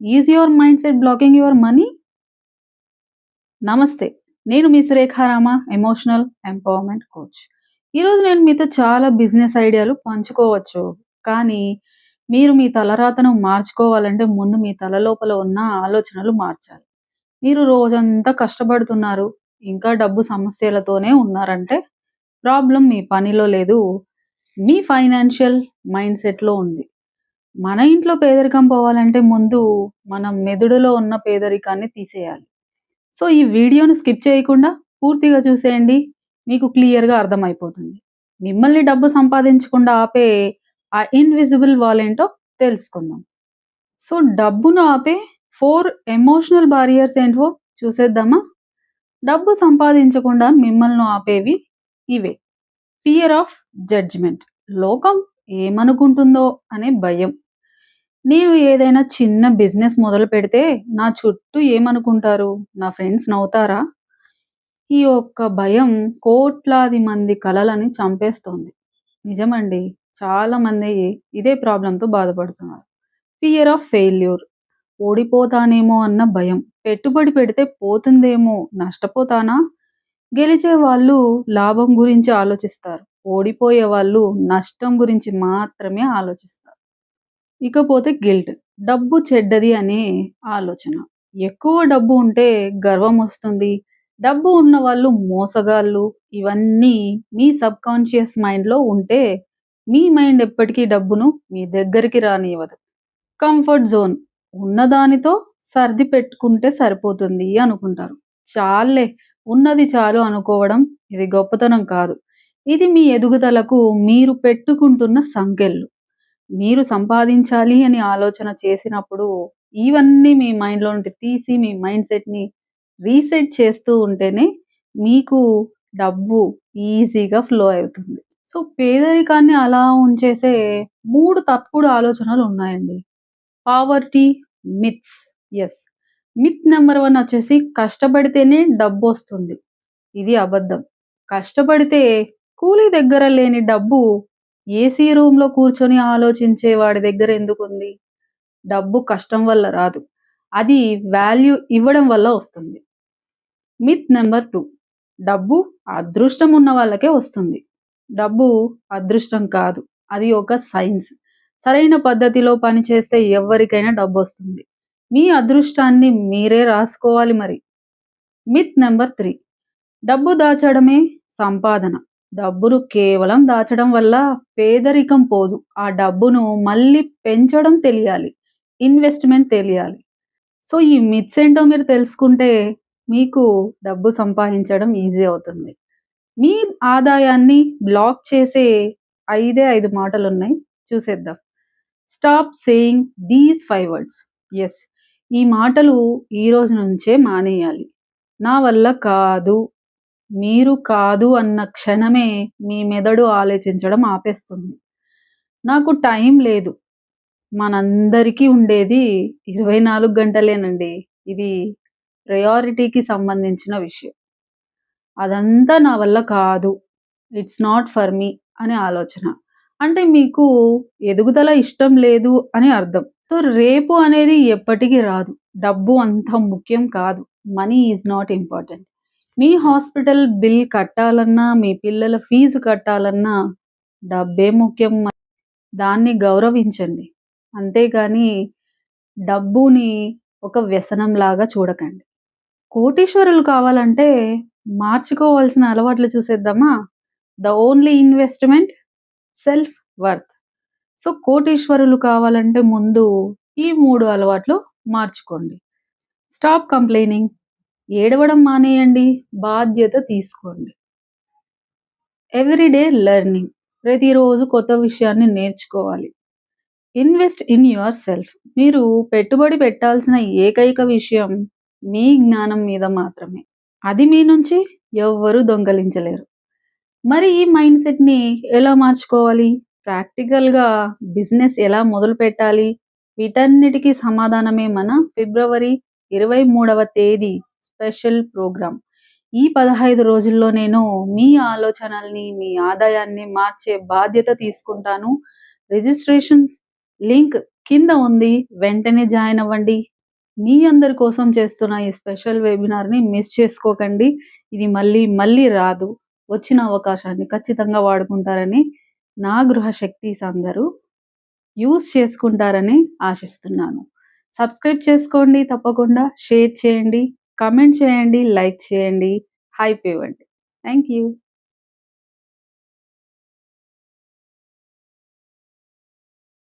Is your mind set blocking your money? నమస్తే. నేను మీ సురేఖారామ emotional empowerment coach. ఈరోజు నేను మీతో చాలా బిజినెస్ ఐడియాలు పంచుకోవచ్చు. కానీ మీరు మీ తలరాతను మార్చుకోవాలంటే ముందు మీ తల లోపల ఉన్న ఆలోచనలు మార్చాలి. మీరు రోజంతా కష్టపడుతున్నారు. ఇంకా డబ్బు సమస్యలతోనే ఉన్నారంటే ప్రాబ్లమ్ మీ పనిలో లేదు. మీ ఫైనాన్షియల్ మైండ్ సెట్‌లో ఉంది. మన ఇంట్లో పేదరికం పోవాలంటే ముందు మనం మెదడులో ఉన్న పేదరికాన్ని తీసేయాలి. సో, ఈ వీడియోని స్కిప్ చేయకుండా పూర్తిగా చూసేయండి. మీకు క్లియర్‌గా అర్థమైపోతుంది. మిమ్మల్ని డబ్బు సంపాదించకుండా ఆపే ఆ ఇన్విజిబుల్ వాల్ ఏంటో తెలుసుకుందాం. సో, డబ్బును ఆపే 4 ఎమోషనల్ బారియర్స్ ఏంటో చూసేద్దామా? డబ్బు సంపాదించకుండా మిమ్మల్ని ఆపేవి ఇవే. Fear of judgement. లోకం ఏమనుకుంటుందో అనే భయం. నేను ఏదైనా చిన్న బిజినెస్ మొదలుపెడితే నా చుట్టూ ఏమనుకుంటారు? నా ఫ్రెండ్స్ నవ్వుతారా? ఈ ఒక్క భయం కోట్లాది మంది కలలని చంపేస్తోంది. నిజమండి. చాలా మంది ఇదే ప్రాబ్లమ్‌తో బాధపడుతున్నారు. Fear of failure. ఓడిపోతానేమో అన్న భయం. పెట్టుబడి పెడితే పోతుందేమో, నష్టపోతానా? గెలిచే వాళ్ళు లాభం గురించి ఆలోచిస్తారు. ఓడిపోయే వాళ్ళు నష్టం గురించి మాత్రమే ఆలోచిస్తారు. ఇకపోతే గిల్ట్. డబ్బు చెడ్డది అనే ఆలోచన. ఎక్కువ డబ్బు ఉంటే గర్వమొస్తుంది. డబ్బు ఉన్నవాళ్ళు మోసగాళ్ళు. ఇవన్నీ మీ సబ్‌కాన్షియస్ మైండ్‌లో ఉంటే, మీ మైండ్ ఎప్పటికీ డబ్బును మీ దగ్గరికి రానివ్వదు. Comfort zone. ఉన్నదానితో సర్ది పెట్టుకుంటే సరిపోతుంది అనుకుంటారు. చాల్లే ఉన్నది చాలు అనుకోవడం ఇది గొప్పతనం కాదు. ఇది మీ ఎదుగుదలకు మీరు పెట్టుకుంటున్న సంకెళ్ళు. మీరు సంపాదించాలి అని ఆలోచన చేసినప్పుడు, ఇవన్నీ మీ మైండ్‌లో నుండి తీసి మీ మైండ్ సెట్‌ని రీసెట్ చేస్తూ ఉంటేనే మీకు డబ్బు ఈజీగా ఫ్లో అవుతుంది. సో, పేదరికాన్ని అలా ఉంచేసే 3 తప్పుడు ఆలోచనలున్నాయండి. Poverty myths. Yes. Myth number 1 వచ్చేసి కష్టపడితేనే డబ్బొస్తుంది. ఇది అబద్ధం. కష్టపడితే కూలీ దగ్గర లేని డబ్బు ఏసీ రూమ్‌లో కూర్చొని ఆలోచించే వాడి దగ్గర ఎందుకుంది? డబ్బు కష్టం వల్ల రాదు. అది వాల్యూ ఇవ్వడం వల్ల వస్తుంది. Myth number 2. డబ్బు అదృష్టం ఉన్న వాళ్ళకే వస్తుంది. డబ్బు అదృష్టం కాదు. అది ఒక సైన్స్. సరైన పద్ధతిలో పని చేస్తే ఎవ్వరికైనా డబ్బొస్తుంది. మీ అదృష్టాన్ని మీరే రాసుకోవాలి మరి. Myth number 3. డబ్బు దాచడమే సంపాదన. డబ్బును కేవలం దాచడం వల్ల పేదరికం పోదు. ఆ డబ్బును మళ్ళీ పెంచడం తెలియాలి. ఇన్వెస్ట్‌మెంట్ తెలియాలి. సో, ఈ మిత్స్ ఏంటో మీరు తెలుసుకుంటే మీకు డబ్బు సంపాదించడం ఈజీ అవుతుంది. మీ ఆదాయాన్ని బ్లాక్ చేసే 5 మాటలున్నాయి. చూసేద్దాం. Stop saying these 5 words. Yes. ఈ మాటలు ఈ రోజు నుంచే మానేయాలి. నా వల్ల కాదు. మీరు కాదు అన్న క్షణమే మీ మెదడు ఆలోచించడం ఆపేస్తుంది. నాకు టైం లేదు. మనందరికీ ఉండేది 24 గంటలేనండి. ఇది ప్రయారిటీకి సంబంధించిన విషయం. అదంతా నా వల్ల కాదు. ఇట్స్ నాట్ ఫర్ మీ అనే ఆలోచన. అంటే మీకు ఎదుగుదల ఇష్టం లేదు అని అర్థం. సో, రేపు అనేది ఎప్పటికి రాదు. డబ్బు అంత ముఖ్యం కాదు. Money is not important. Me hospital bill కట్టాలన్నా, మీ పిల్లల ఫీజు కట్టాలన్నా డబ్బే ముఖ్యం. దాన్ని గౌరవించండి. అంతేగాని డబ్బుని ఒక వ్యసనంలాగా చూడకండి. కోటీశ్వరులు కావాలంటే మార్చుకోవాల్సిన అలవాట్లు చూసేద్దామా? The only investment self worth. So, కోటీశ్వరులు కావాలంటే ముందు ఈ 3 అలవాట్లు మార్చుకోండి. Stop complaining. ఏడవడం మానేయండి. బాధ్యత తీసుకోండి. Everyday learning. ప్రతిరోజు కొత్త విషయాన్ని నేర్చుకోవాలి. Invest in your self. మీరు పెట్టుబడి పెట్టాల్సిన ఏకైక విషయం మీ జ్ఞానం మీద మాత్రమే. అది మీ నుంచి ఎవ్వరూ దొంగలించలేరు. మరి ఈ మైండ్ సెట్‌ని ఎలా మార్చుకోవాలి? ప్రాక్టికల్‌గా బిజినెస్ ఎలా మొదలుపెట్టాలి? వీటన్నిటికి సమాధానమే మన ఫిబ్రవరి 23వ తేదీ స్పెషల్ ప్రోగ్రామ్. ఈ 15 రోజుల్లో నేను మీ ఆలోచనల్ని, మీ ఆదాయాన్ని మార్చే బాధ్యత తీసుకుంటాను. రిజిస్ట్రేషన్స్ లింక్ కింద ఉంది. వెంటనే జాయిన్ అవ్వండి. మీ అందరి కోసం చేస్తున్న ఈ స్పెషల్ వెబినార్‌ని మిస్ చేసుకోకండి. ఇది మళ్ళీ మళ్ళీ రాదు. వచ్చిన అవకాశాన్ని ఖచ్చితంగా వాడుకుంటారని నా గృహశక్తీస్ అందరూ యూజ్ చేసుకుంటారని ఆశిస్తున్నాను. సబ్స్క్రైబ్ చేసుకోండి తప్పకుండా. షేర్ చేయండి, కామెంట్ చేయండి, లైక్ చేయండి, హైప్ ఇవ్వండి. Thank you.